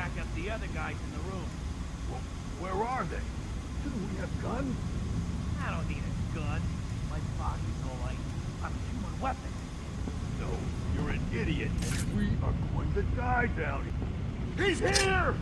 back up the other guys in the room. Well, where are they? Shouldn't we have guns? I don't need a gun. My body's alright. I'm a human weapon. No, you're an idiot, and we are going to die down here. He's here!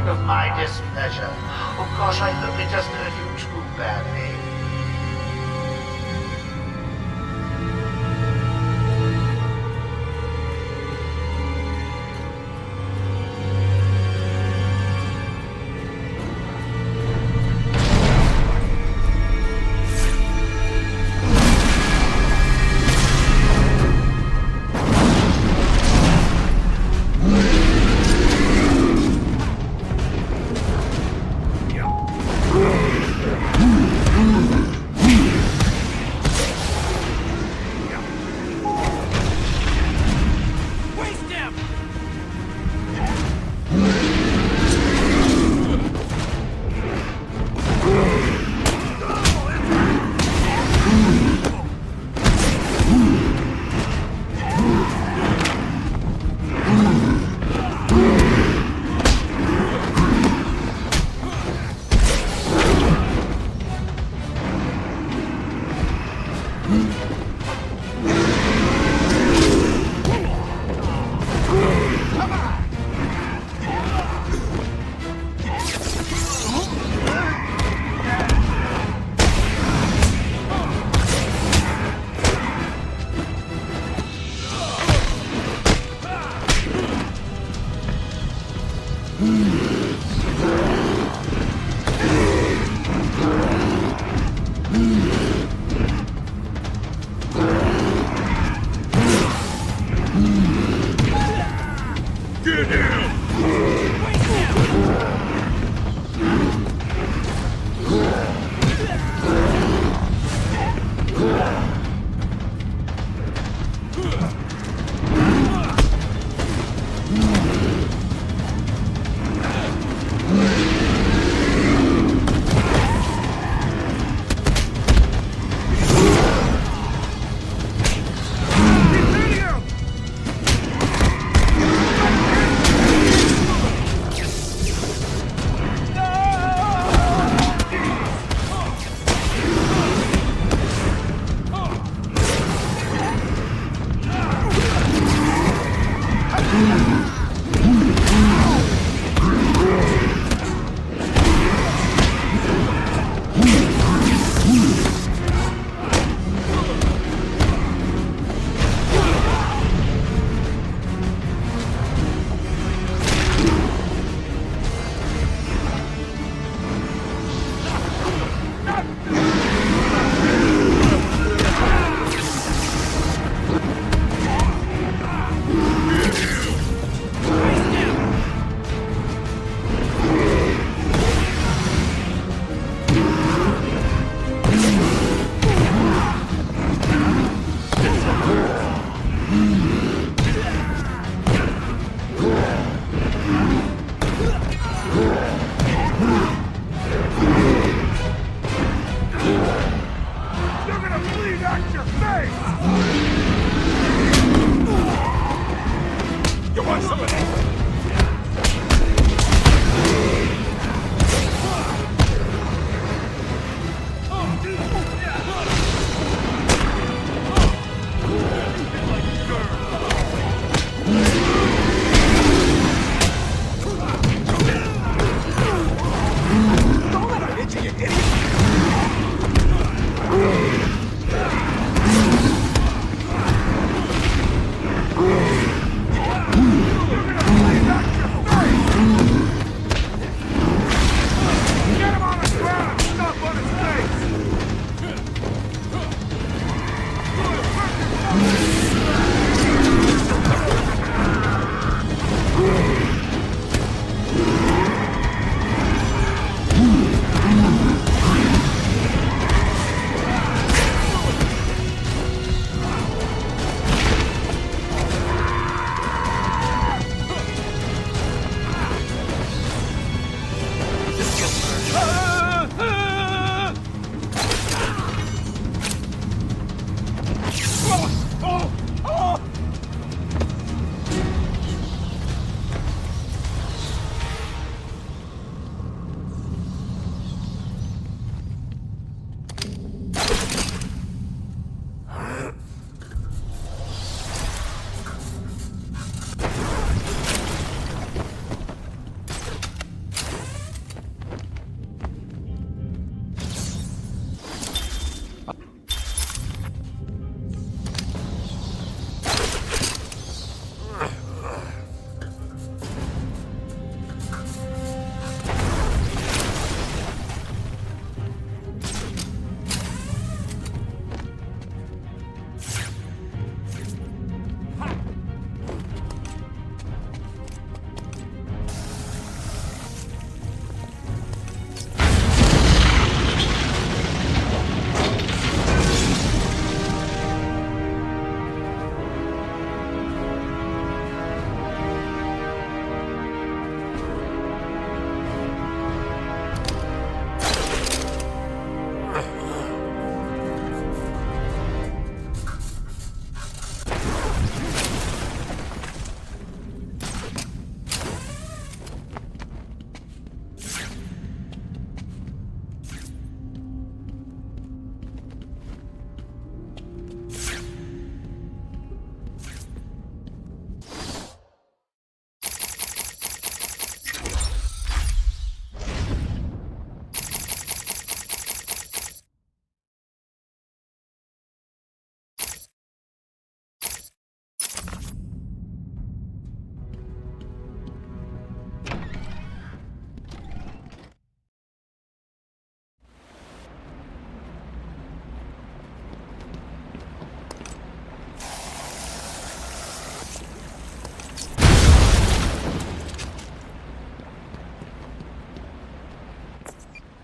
Of my displeasure. Of course, I hope it doesn't hurt you too badly.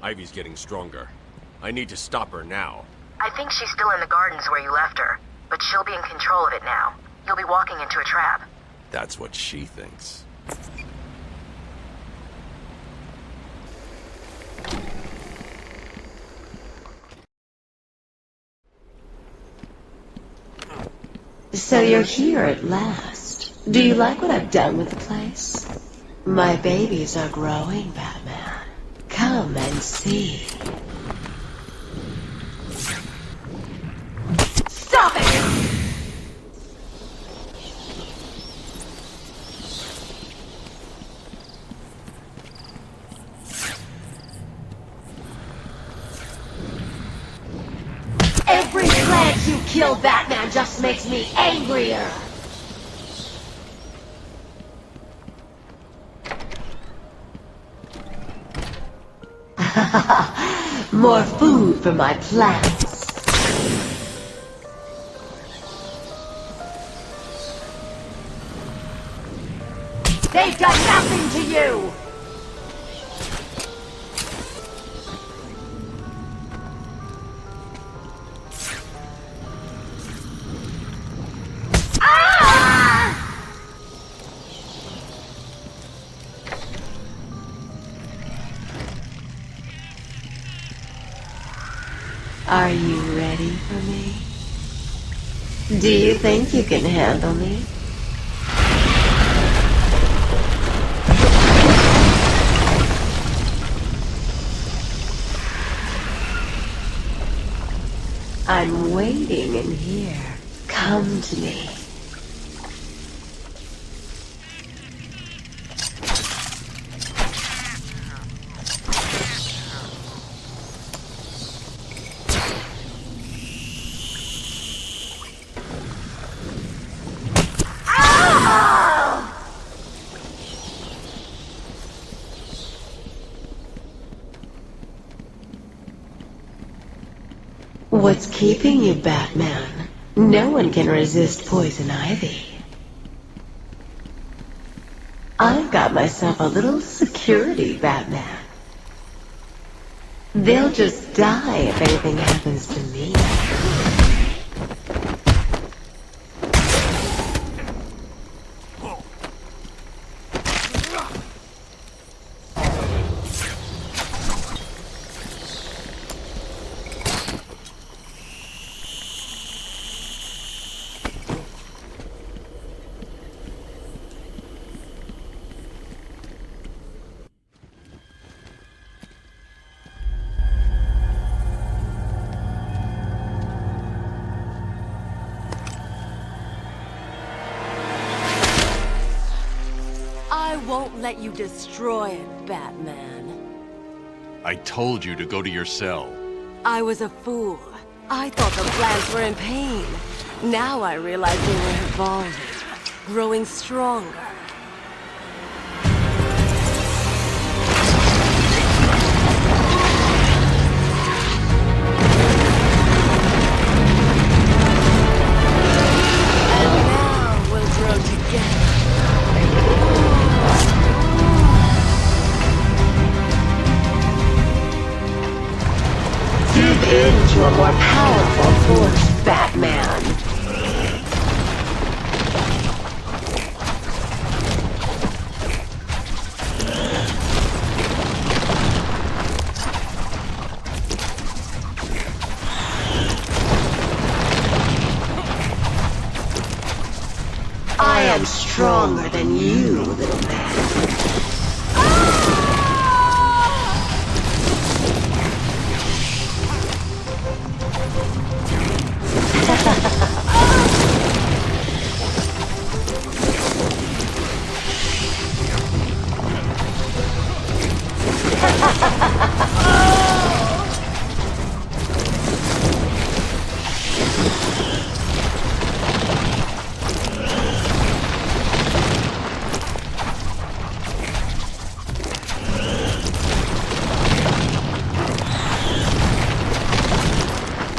Ivy's getting stronger. I need to stop her now. I think she's still in the gardens where you left her, but she'll be in control of it now. You'll be walking into a trap. That's what she thinks. So you're here at last. Do you like what I've done with the place? My babies are growing, Batman. Come and see. Stop it! Every plant you kill, Batman, just makes me angrier. More food for my plants. They've done nothing to you! Are you ready for me? Do you think you can handle me? I'm waiting in here. Come to me. What's keeping you, Batman? No one can resist poison ivy. I've got myself a little security, Batman. They'll just die if anything happens to me. I won't let you destroy it, Batman. I told you to go to your cell. I was a fool. I thought the plants were in pain. Now I realize they were evolving, growing stronger. And now we'll grow together. Give in to a more powerful force, Batman. I am stronger than you, little man.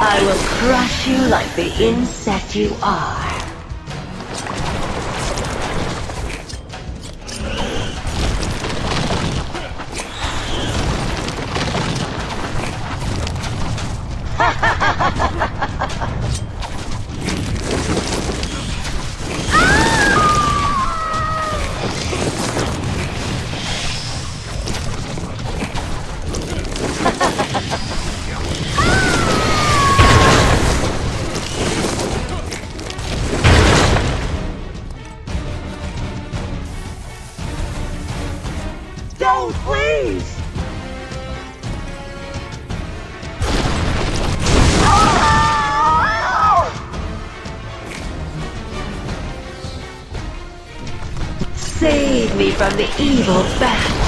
I will crush you like the insect you are. me from the evil bat.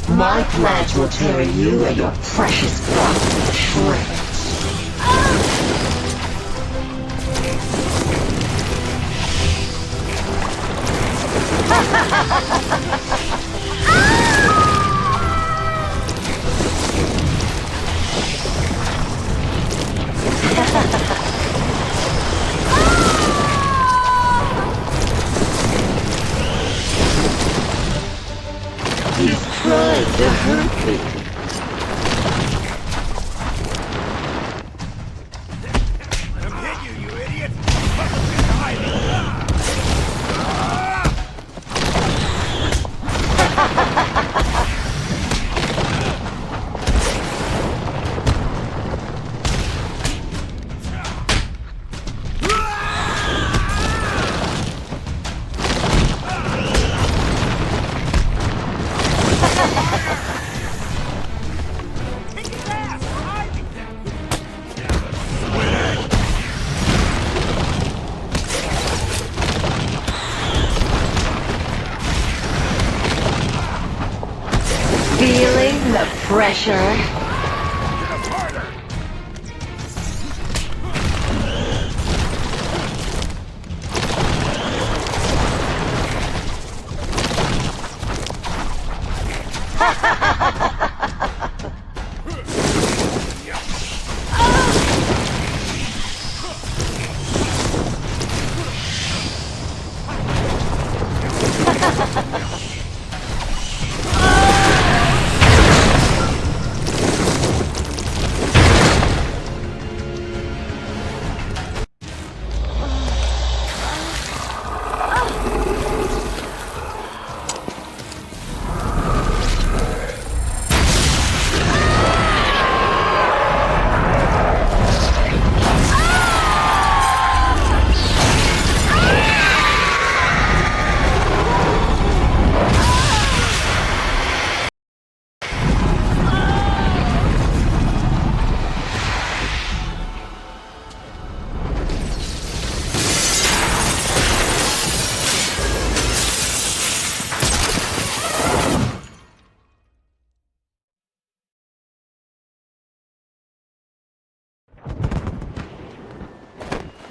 My plans will tear you and your precious property to shreds. He's trying to hurt me. Let him hit you, you idiot! Fucking behind me! Feeling the pressure? Ha ha ha ha!